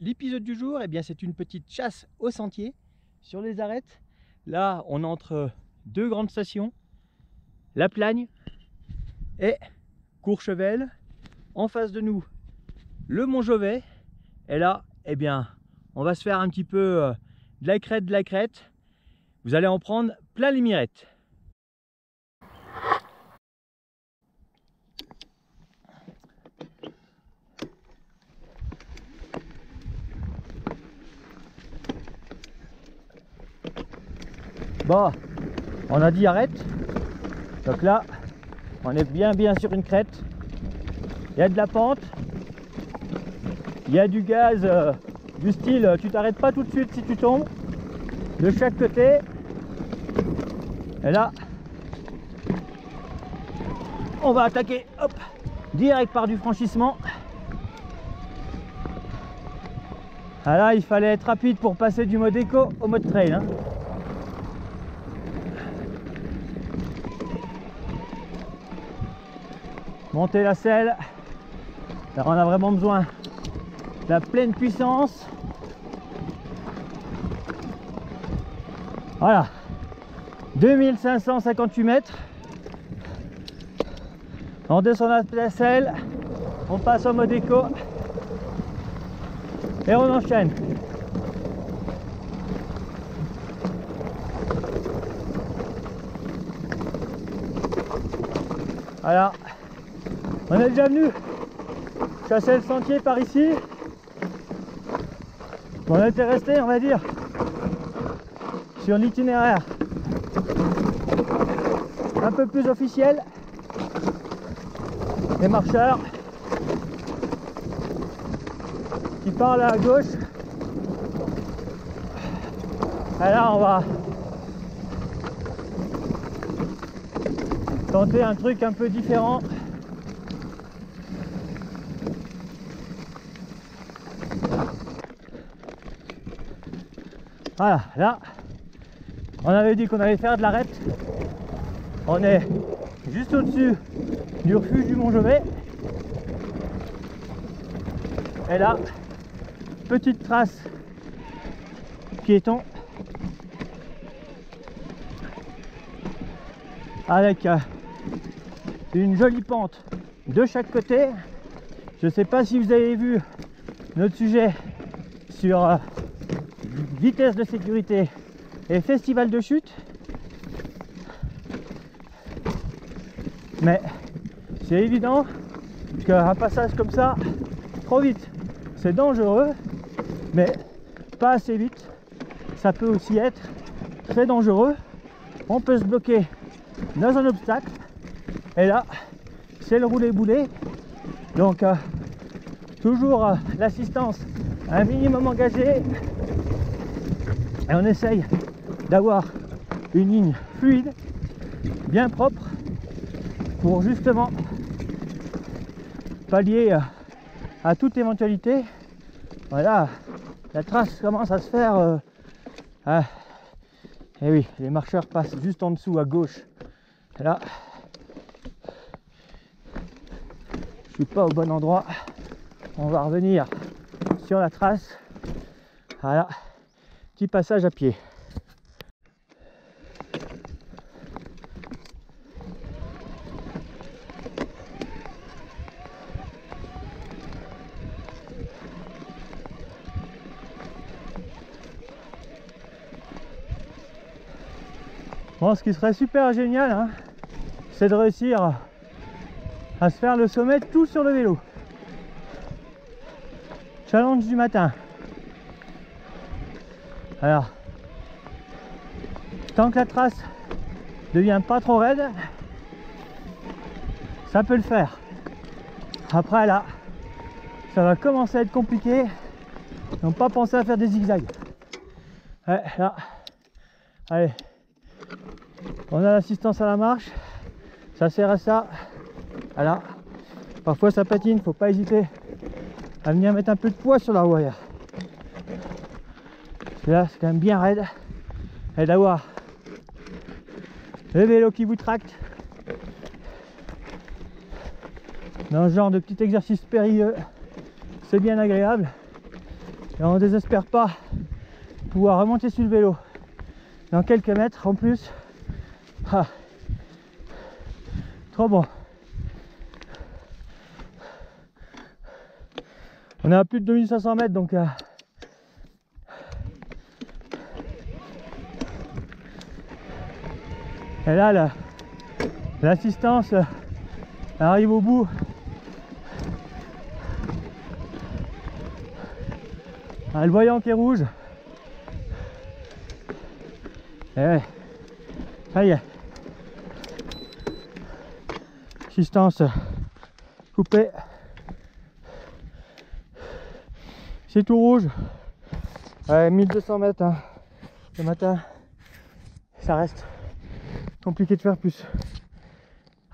l'épisode du jour, eh bien, c'est une petite chasse au sentier sur les arêtes. Là, on est entre deux grandes stations, La Plagne et Courchevel. En face de nous, le Mont Jovet. Et là, eh bien, on va se faire un petit peu de la crête. Vous allez en prendre plein les mirettes. Bon, on a dit arrête. Donc là, on est bien sur une crête. Il y a de la pente. Il y a du gaz du style tu t'arrêtes pas tout de suite si tu tombes. De chaque côté. Et là, on va attaquer, hop, direct par du franchissement. Ah là, il fallait être rapide pour passer du mode éco au mode trail, hein. Monter la selle. Là, on a vraiment besoin de la pleine puissance. Voilà. 2558 mètres. On descend la selle. On passe au mode éco. Et on enchaîne. Voilà. On est déjà venu chasser le sentier par ici. On était resté, on va dire, sur l'itinéraire un peu plus officiel. Les marcheurs qui parlent à gauche. Alors on va tenter un truc un peu différent. Voilà, là, on avait dit qu'on allait faire de l'arête. On est juste au-dessus du refuge du Mont Jovet. Et là, petite trace piéton avec une jolie pente de chaque côté. Je ne sais pas si vous avez vu notre sujet sur vitesse de sécurité et festival de chute, mais c'est évident qu'un passage comme ça trop vite c'est dangereux, mais pas assez vite ça peut aussi être très dangereux. On peut se bloquer dans un obstacle et là c'est le roulé-boulé. Donc toujours l'assistance un minimum engagée. Et on essaye d'avoir une ligne fluide, bien propre, pour justement pallier à toute éventualité. Voilà, la trace commence à se faire. Et oui, les marcheurs passent juste en dessous à gauche. Et là, je suis pas au bon endroit. On va revenir sur la trace. Voilà. Petit passage à pied. Bon, ce qui serait super génial, hein, c'est de réussir à se faire le sommet tout sur le vélo. Challenge du matin. Alors, tant que la trace devient pas trop raide, ça peut le faire. Après là, ça va commencer à être compliqué. Donc pas penser à faire des zigzags. Ouais, là, allez, on a l'assistance à la marche. Ça sert à ça. Voilà. Parfois ça patine, faut pas hésiter à venir mettre un peu de poids sur la roue arrière. Là c'est quand même bien raide, et d'avoir le vélo qui vous tracte dans ce genre de petit exercice périlleux, c'est bien agréable. Et on ne désespère pas pouvoir remonter sur le vélo dans quelques mètres en plus. Ah, trop bon. On est à plus de 2500 mètres donc et là l'assistance arrive au bout. Ah, le voyant qui est rouge. Et ouais, ça y est. Assistance coupée. C'est tout rouge. Ouais, 1200 mètres hein, le matin. Ça reste compliqué de faire plus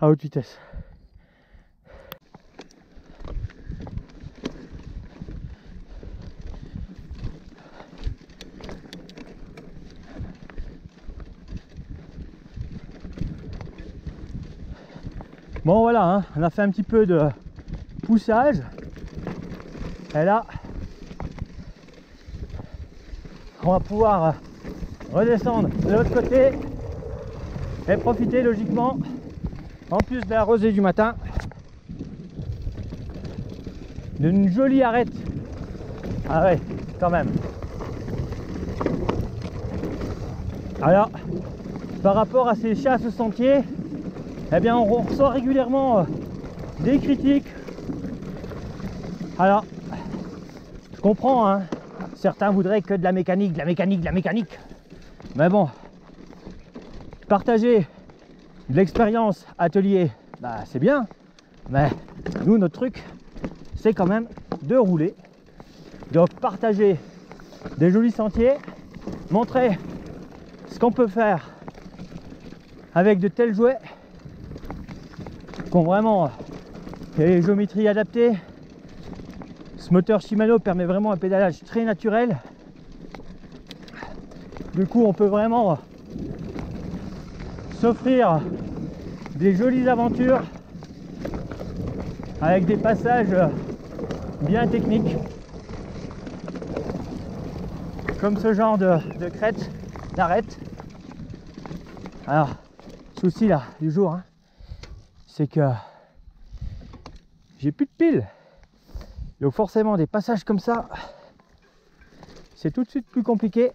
à haute vitesse. Bon voilà, hein, on a fait un petit peu de poussage. Et là, on va pouvoir redescendre de l'autre côté et profiter logiquement, en plus de la rosée du matin, d'une jolie arête. Ah ouais, quand même. Alors, par rapport à ces chasses sentiers, eh bien on reçoit régulièrement des critiques. Alors, je comprends, hein, certains voudraient que de la mécanique, de la mécanique, de la mécanique. Mais bon, partager de l'expérience atelier, bah c'est bien. Mais nous, notre truc, c'est quand même de rouler. Donc partager des jolis sentiers, montrer ce qu'on peut faire avec de tels jouets qui ont vraiment les géométries adaptées. Ce moteur Shimano permet vraiment un pédalage très naturel. Du coup, on peut vraiment s'offrir des jolies aventures avec des passages bien techniques, comme ce genre de crête, d'arête. Alors, souci là du jour, hein, c'est que j'ai plus de piles. Donc forcément des passages comme ça, c'est tout de suite plus compliqué.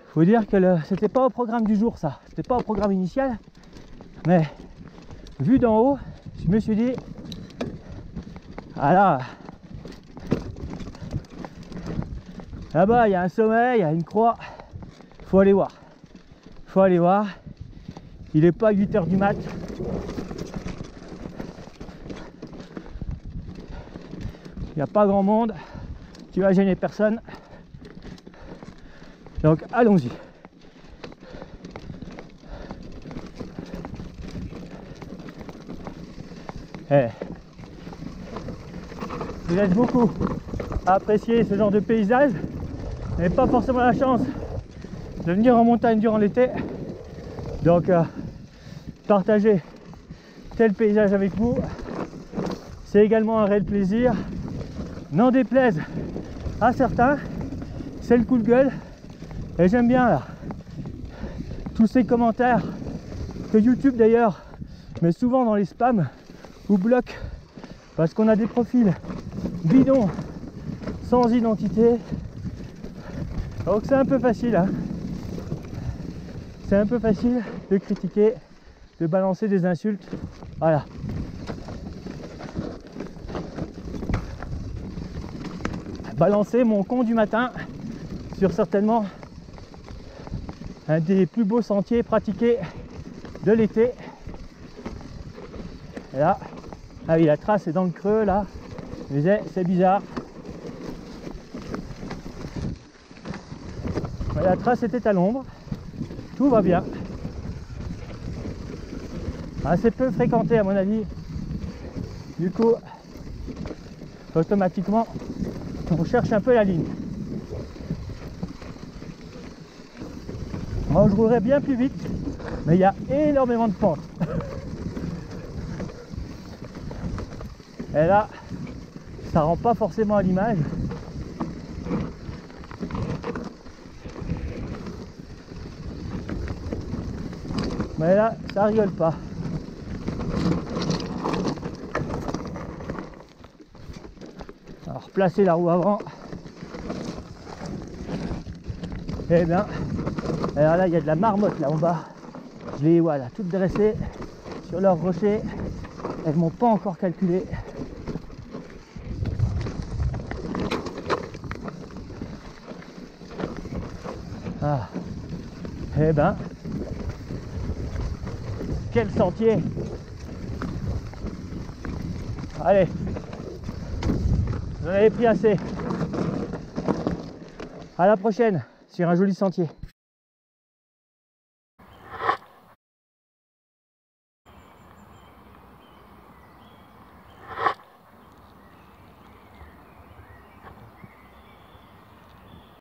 Faut dire que c'était pas au programme du jour, ça, c'était pas au programme initial, mais vu d'en haut, je me suis dit, ah là-bas il y a un sommet, il y a une croix, faut aller voir, faut aller voir. Il est pas 8 h du mat. Il n'y a pas grand monde, tu vas gêner personne. Donc allons-y. Je laisse beaucoup à apprécier ce genre de paysage. Je n'ai pas forcément la chance de venir en montagne durant l'été. Donc partager tel paysage avec vous, c'est également un réel plaisir. N'en déplaise à certains, c'est le coup de gueule. Et j'aime bien là, tous ces commentaires que YouTube d'ailleurs met souvent dans les spams ou bloque parce qu'on a des profils bidons sans identité. Donc c'est un peu facile, hein. C'est un peu facile de critiquer, de balancer des insultes. Voilà. Balancer mon con du matin sur certainement un des plus beaux sentiers pratiqués de l'été. Et là, ah oui, la trace est dans le creux là. Je disais, c'est bizarre. Mais la trace était à l'ombre. Tout va bien. Assez peu fréquenté à mon avis. Du coup, automatiquement, on cherche un peu la ligne. Moi, je roulerais bien plus vite, mais il y a énormément de pentes. Et là, ça rend pas forcément à l'image. Mais là, ça rigole pas. Alors, placer la roue avant. Et bien, alors là, il y a de la marmotte là en bas. Je les vois là, toutes dressées sur leurs rochers. Elles m'ont pas encore calculé. Ah. Eh ben, quel sentier! Allez, vous en avez pris assez. À la prochaine sur un joli sentier.